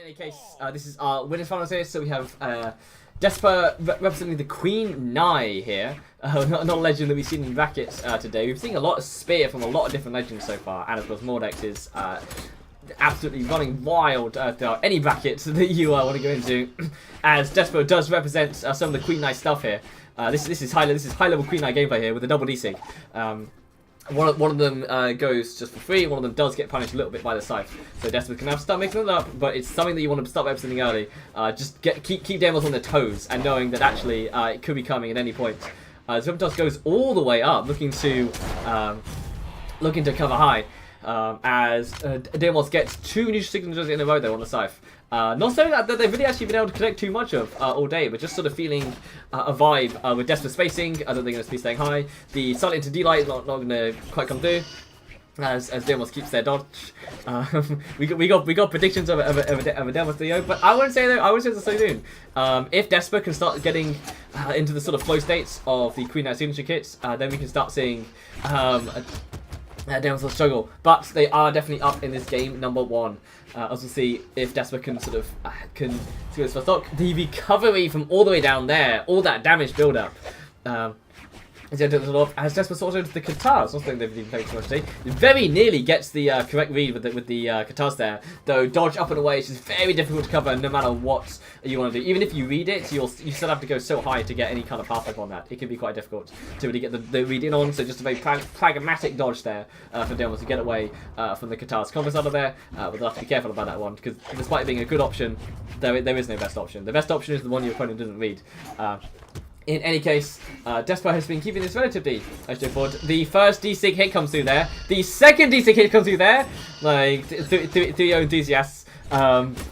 any case, this is our winners finals here. So we have Destper representing the Queen Nye here. Not a legend that we've seen in brackets today. We've seen a lot of spear from a lot of different legends so far, and of course Mordex is absolutely running wild throughout any brackets that you want to go into. As Destper does represent some of the Queen Nye stuff here. This is high level Queen Nye gameplay here with a double desync. One of them goes just for free, one of them does get punished a little bit by the scythe. So Destper can now start mixing it up, but it's something that you want to start representing early. Just keep Deimoz on their toes and knowing that actually it could be coming at any point. Zubdos goes all the way up, looking to cover high. As Deimoz gets two neutral signatures in a row though on the scythe. Not saying that they've really actually been able to connect too much of all day, but just sort of feeling a vibe with Destper spacing. I don't think they're going to be staying high. The silent into D-light is not going to quite come through. As Deimoz keeps their dodge, we got predictions of a Deimoz trio, but I wouldn't say it's so soon. If Destper can start getting into the sort of flow states of the Queen Knight signature kits, then we can start seeing Deimoz will struggle, but they are definitely up in this game number one. As we'll see if Destper can sort of can see this for stock. The recovery from all the way down there, all that damage build up. As Destper sorts into the Katars, not something they've even played too much today. It very nearly gets the correct read with the Katars there, though dodge up and away is just very difficult to cover no matter what you want to do. Even if you read it, you still have to go so high to get any kind of path up on that. It can be quite difficult to really get the read in on. So just a very pragmatic dodge there for Deimoz to get away from the Katars. Compass out of there, but they'll have to be careful about that one because despite being a good option, there is no best option. The best option is the one your opponent doesn't read. In any case, Destper has been keeping this relatively straightforward. The first D-Sig hit comes through there. The second D-Sig hit comes through there. Like, through your enthusiasts.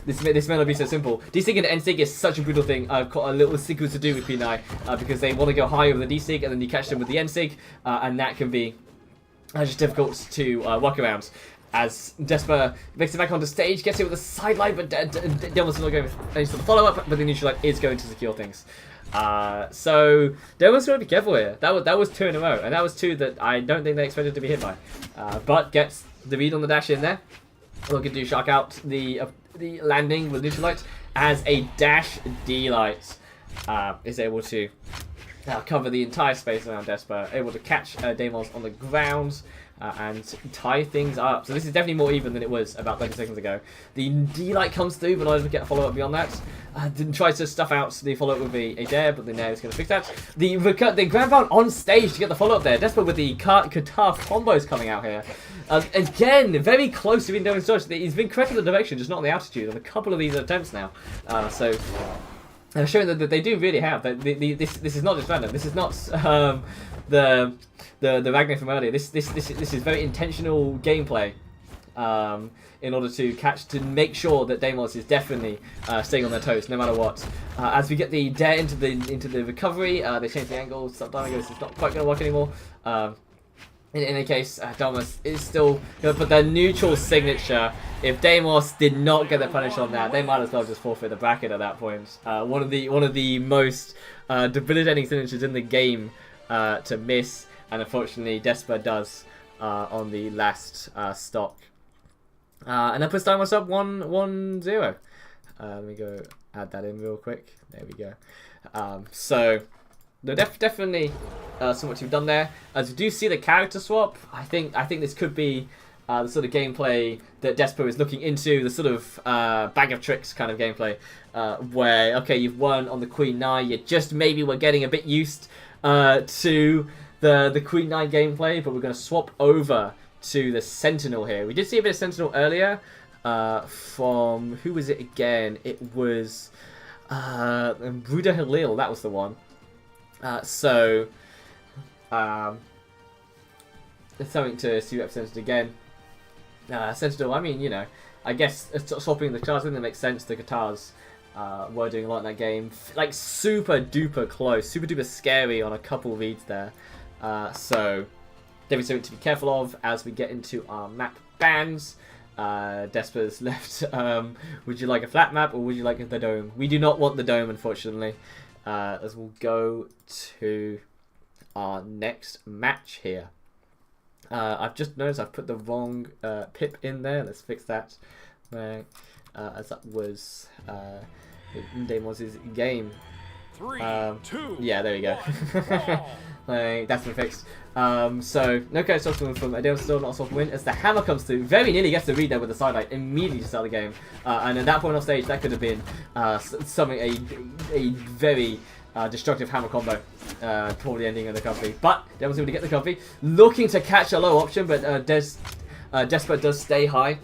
This may not be so simple. D-Sig and N-Sig is such a brutal thing. I've got a little secret to do with Queen Nye because they want to go higher with the D-Sig and then you catch them with the N-Sig. And that can be just difficult to work around. As Destper makes it back onto stage, gets it with a sideline, but Deimoz is not going with any sort of follow-up, but the neutral light is going to secure things. So Deimoz got to be careful here. That was two in a row, and that was two that I don't think they expected to be hit by. But gets the read on the dash in there. Looking to shark out the landing with neutral light as a dash D light is able to cover the entire space around Destper, able to catch Deimoz on the ground. And tie things up. So this is definitely more even than it was about 30 seconds ago. The D-Light comes through, but not able to get a follow-up beyond that. Tries to stuff out the follow-up with a dare, but the nair is going to fix that. The ground pound on stage to get the follow-up there. Destper with the Qatar combos coming out here. Again, very close to being done in dodge. He's been correct in the direction, just not in the altitude on a couple of these attempts now. So showing that they do really have. This is not just random. This is not the Ragnar from earlier. This is very intentional gameplay in order to make sure that Deimoz is definitely staying on their toes no matter what. As we get the dare into the recovery, they change the angle. Sometimes it's not quite going to work anymore. In any case, Deimoz is still going to put their neutral signature. If Deimoz did not get the punish on that, they might as well just forfeit the bracket at that point. One of the most debilitating signatures in the game to miss, and unfortunately Destper does on the last stock. And that puts Deimoz up 1-0. Let me go add that in real quick. There we go. So no, definitely somewhat to be done there. As we do see the character swap, I think this could be the sort of gameplay that Destper is looking into, the sort of bag of tricks kind of gameplay, where okay, you've won on the Queen Nye, you just maybe we're getting a bit used to the Queen Nye gameplay, but we're going to swap over to the Sentinel here. We did see a bit of Sentinel earlier from, who was it again? It was Bruder Halil, that was the one. So it's something to see represented again. Sentinel, I mean, you know, I guess swapping the Katars, I think that makes sense. The Katars were doing a lot in that game. Like, super duper close, super duper scary on a couple reads there. So, definitely something to be careful of as we get into our map bans. Desper's left. Would you like a flat map or would you like the dome? We do not want the dome, unfortunately. As we'll go to our next match here. I've just noticed I've put the wrong pip in there. Let's fix that. Right. as that was Deimoz's game. 3, 2, yeah, there you go. 1, like, that's been fixed. So no code stops from Deimoz, still not a soft win as the hammer comes through. Very nearly gets the read there with the sidelight immediately to start the game. And at that point off stage, that could have been something a very destructive hammer combo, probably ending in the recovery. But Deimoz able to get the recovery, looking to catch a low option, but Destper does stay high.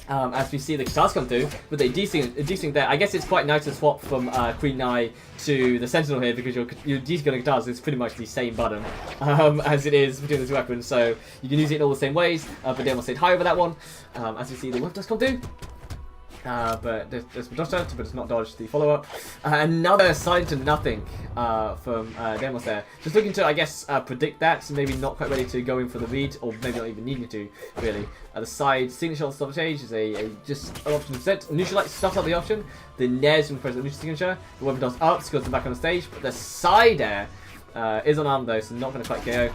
As we see the guitars come through, with a decent there. I guess it's quite nice to swap from Queen Eye to the Sentinel here, because your decent guitars is pretty much the same button as it is between the two weapons, so you can use it in all the same ways. But Deimoz stayed high over that one. As we see the whip does come through. But there's dodge out, but it's not dodged the follow-up. Another side to nothing from Deimoz there. Just looking to, I guess, predict that. Maybe not quite ready to go in for the read, or maybe not even needing to, really. The side signature on the top of stage is just an option percent. Neutral light stuffs up the option. The nares from the present neutral signature. The weapon does up, scores them back on the stage. But the side air is unarmed though, so not going to quite KO.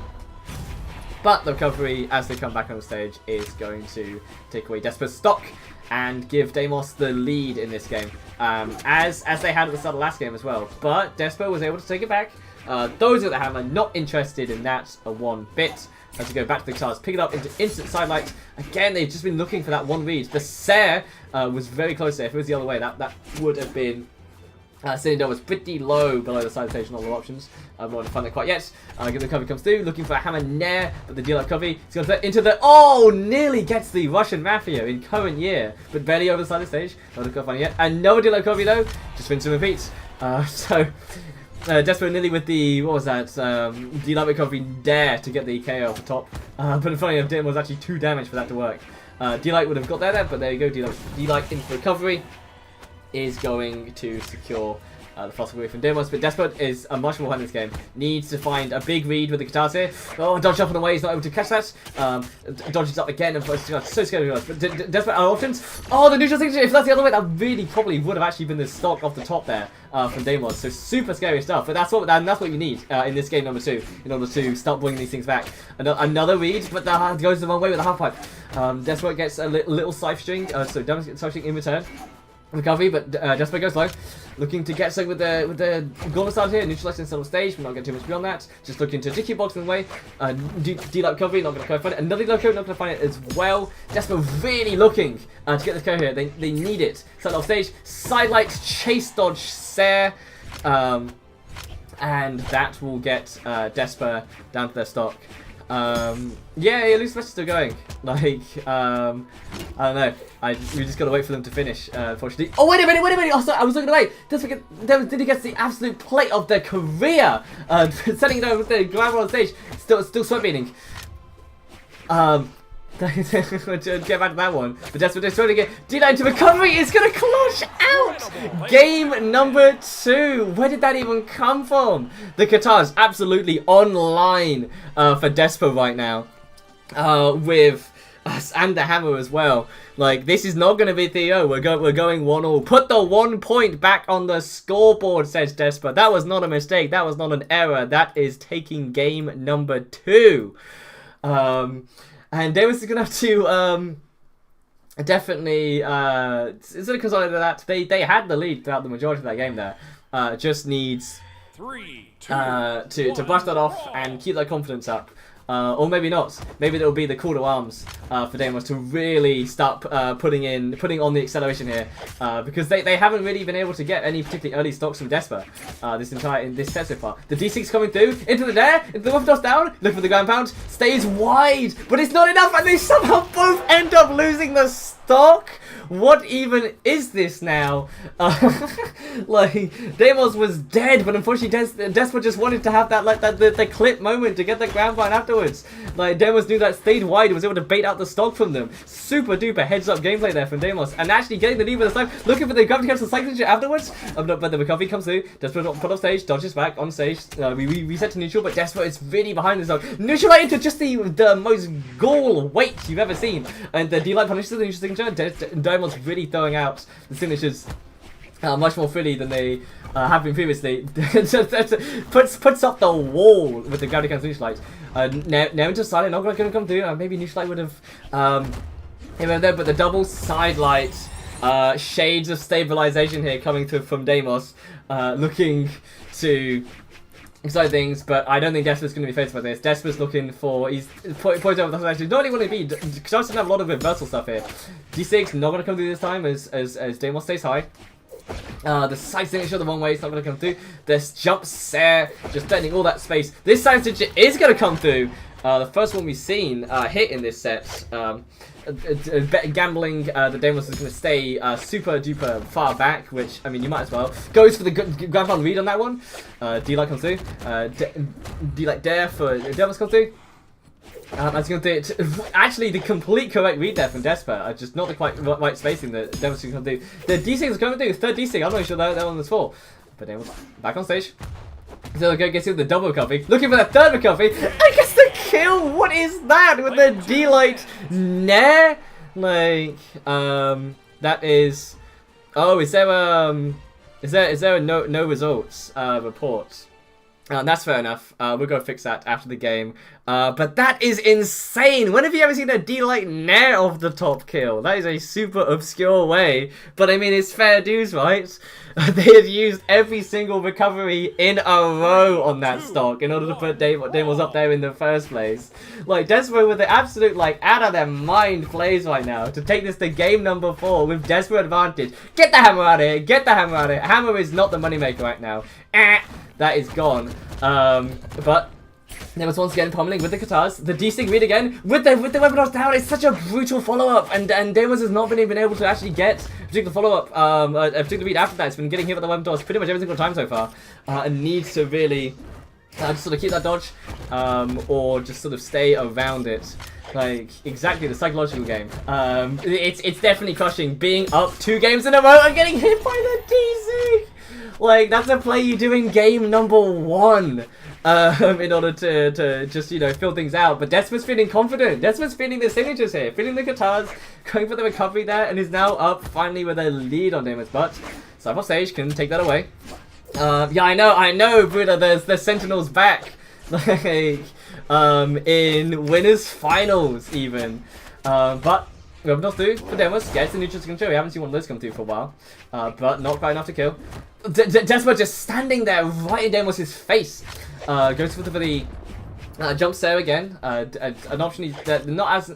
But the recovery, as they come back on the stage, is going to take away Desper's stock and give Deimoz the lead in this game, as they had at the start of the last game as well. But Destper was able to take it back. Those with the hammer, not interested in that one bit. As we go back to the guitars, pick it up into instant sidelight. Again, they've just been looking for that one read. The Sair was very close there. If it was the other way, that would have been... Cylinder was pretty low below the side station on all options. I'm not going to find it quite yet. The cover comes through, looking for a hammer nair, but the deal cover. He's going to into the... Oh! Nearly gets the Russian Mafia in current year, but barely over the side of the stage. Not going to find it yet. And no deal cover though. Just rinse and repeat. Destper nearly with the... What was that? Deal recovery dare to get the KO off the top. But funny enough, Deimoz was actually 2 damage for that to work. D-Light would have got there, but there you go. D-Light into recovery is going to secure the fast away from Deimoz, but Destper is a much more fun in this game. Needs to find a big read with the guitars here. Oh, dodge up and away, he's not able to catch that. Dodges up again, and so scared of us. But Destper our options. Oh, the neutral signature, if that's the other way, that really probably would have actually been the stock off the top there from Deimoz. So super scary stuff, but that's what you need in this game number 2 in order to start bringing these things back. Another read, but that goes the wrong way with the half pipe. Destper gets a little scythe string, so Deimoz gets scythe string in return. Recovery, but Destper goes low, looking to get something with the gauntlet start here, neutralizing the stage, but not getting too much beyond that. Just looking to DQ box in the way. D-Light recovery, not going to quite find it. Another low code, not going to find it as well. Destper really looking to get this KO here. They need it. Start off stage, sidelight, chase dodge, Sair, and that will get Destper down to their stock. Yeah, at least the match is still going. Like, I don't know. We just gotta wait for them to finish, unfortunately. Oh, wait a minute! Oh, sorry, I was looking away. Did he get the absolute play of their career? Setting it over with the glamour on stage. Still sweat beating. Get back to that one. But that's what they're trying to get. D-Line to recovery is going to clutch out! Game number 2. Where did that even come from? The guitar's absolutely online for Destper right now. With us and the hammer as well. Like, this is not going to be 3-0. We're going 1-1. Put the 1 point back on the scoreboard, says Destper. That was not a mistake. That was not an error. That is taking game number 2. And Deimoz is going to have to definitely sort of consolidate that. They had the lead throughout the majority of that game there. Just needs 3, 2, to brush that off and keep that confidence up. Or maybe not. Maybe it'll be the call to arms for Deimoz to really start putting on the acceleration here, because they haven't really been able to get any particularly early stocks from Destper in this set so far. The D6 coming through into the dare, the whip toss down, look for the ground pound, stays wide, but it's not enough, and they somehow both end up losing the stock. What even is this now? Like, Deimoz was dead, but unfortunately Destper just wanted to have that, like, the clip moment to get the ground pound afterwards. Like, Deimoz knew that, stayed wide, was able to bait out the stock from them. Super duper heads up gameplay there from Deimoz, and actually getting the lead with the time, looking for the gravity cancel cycling afterwards. But the recovery comes through. Destper put off stage, dodges back on stage. We reset to neutral, but Destper is really behind this zone. Neutral light into just the most ghoul weight you've ever seen, and the D-Light punishes the neutral signature. Deimoz really throwing out the signatures much more freely than they have been previously. puts up the wall with the gravity cancel neutral light. Now into silent, not going to come through. Maybe neutral light would have there, but the double side light Shades of stabilization here coming through from Deimoz, looking to exciting things, but I don't think Desper's going to be faced by this. Desper's looking for, he's pointing over the actually not really want to be, because doesn't have a lot of reversal stuff here. D6 not going to come through this time as Deimoz stays high. The side signature the wrong way, it's not going to come through. This jump scare, just threatening all that space. This side signature is going to come through. The first one we've seen hit in this set. Gambling, the Deimoz is going to stay super duper far back, which, I mean, you might as well. Goes for the grand final read on that one. D-Light comes through. D-Light Dare for Deimoz comes through. That's going to do it. Actually, the complete correct read there from Destper. Just not the quite right spacing that Deimoz can do. The D6 is going to do. Third D6. I'm not sure that one was for. But Deimoz back on stage. So go gets the double recovery. Looking for that third recovery. I guess the kill. What is that with the D-Light Nair? Like, that is. Oh, is there a no results report? That's fair enough. We'll go fix that after the game. But that is insane. When have you ever seen a D-Light Nair of the top kill? That is a super obscure way. But I mean, it's fair dues, right? They had used every single recovery in a row on that stock in order to put Deimoz up there in the first place. Like, Destper with the absolute, like, out of their mind plays right now to take this to game number 4 with Destper advantage. Get the hammer out of here. Get the hammer out of here. Hammer is not the moneymaker right now. That is gone. But Deimoz once again pummeling with the Katars. The D-Sig read again with the weapon down. It's such a brutal follow-up, and Deimoz has not been able to actually get a particular follow-up, a particular read after that. It's been getting hit with the weapon toss pretty much every single time so far, and needs to really just sort of keep that dodge, or just sort of stay around it. Like, exactly the psychological game. It's definitely crushing being up 2 games in a row and getting hit by the D-Sig. Like, that's a play you do in game number 1. In order to just, you know, fill things out. But Desper's feeling confident. Desper's feeling the signatures here. Feeling the Katars. Going for the recovery there. And is now up finally with a lead on Deimoz. But Side off stage can take that away. Yeah, I know, Buddha, there's Sentinels back. Like, in winners finals even. But we have enough through for Deimoz. Gets the neutral control. We haven't seen one of those come through for a while. But not quite enough to kill. Destper just standing there right in Deimos' face. Goes for the jump stare again. An option that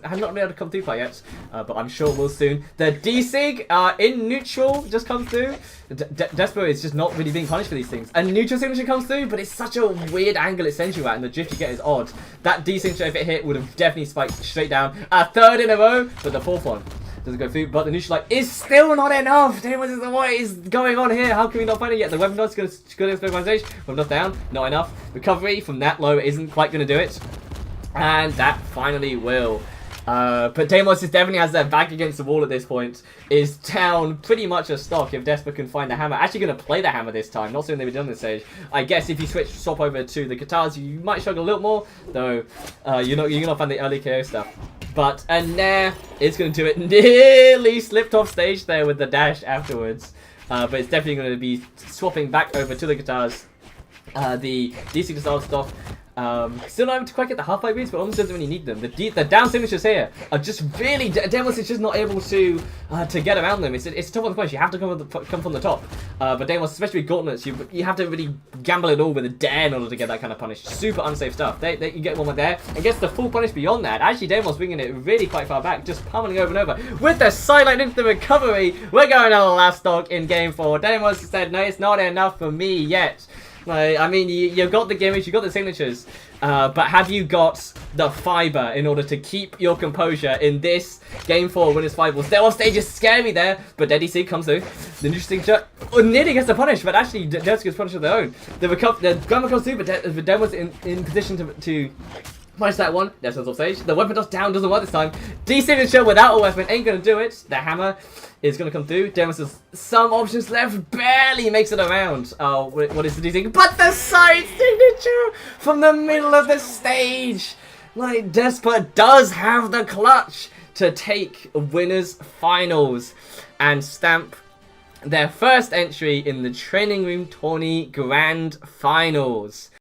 have not been able to come through quite yet, but I'm sure will soon. The D-Sig in neutral just comes through. Destper is just not really being punished for these things. A neutral signature comes through, but it's such a weird angle it sends you at, and the drift you get is odd. That D-Signature, if it hit, would have definitely spiked straight down. A third in a row, but the fourth one doesn't go through, but the neutral light is still not enough. Deimoz, what is going on here? How can we not find it yet? The weapon dodge is going to go to organization. Weapon dodge down, not enough. Recovery from that low isn't quite going to do it. And that finally will. But Deimoz definitely has their back against the wall at this point. Is down pretty much a stock if Destper can find the hammer. Actually going to play the hammer this time. Not something they've done this stage. I guess if you swap over to the Katars, you might struggle a little more. Though you're not find the early KO stuff. But Nair is going to do it. Nearly slipped off stage there with the dash afterwards. But it's definitely going to be swapping back over to the Katars. The DC to start off. Still not able to quite get the half-life reads, but almost doesn't really need them. The down signatures here are just really... Deimoz is just not able to get around them. It's a tough one to punish. You have to come from the top. But Deimoz, especially with gauntlets, you have to really gamble it all with a dare in order to get that kind of punish. Super unsafe stuff. You get one with there and gets the full punish beyond that. Actually, Deimoz bringing it really quite far back, just pummeling over and over. With the sideline into the recovery, we're going on the last stock in game 4. Deimoz said, no, it's not enough for me yet. Like, I mean, you've got the gimmicks, you've got the signatures, but have you got the fiber in order to keep your composure in this Game 4 winners finals? They're off stage is scary there, but Daddy C comes through. The neutral signature nearly gets the punish, but actually Deimoz gets punished of their own. The Grandma comes through, but Deimoz in position to punish that one. Deimoz off stage. The weapon toss down doesn't work this time. D-Signature without a weapon ain't going to do it. The hammer is going to come through. Deimoz has some options left. Barely makes it around. Oh, what is the D-Sig? But the side signature from the middle of the stage. Like, Destper does have the clutch to take winners finals and stamp their first entry in the Training Room Tourney Grand Finals.